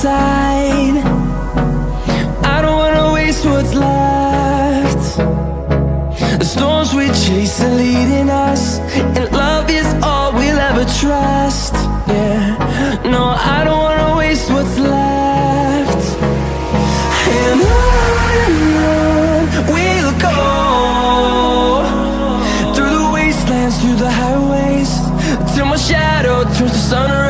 inside. I don't wanna waste what's left. The storms we chase are leading us, and love is all we'll ever trust. Yeah, no, I don't wanna waste what's left. And on we'll go, through the wastelands, through the highways, till my shadow turns to sun rays.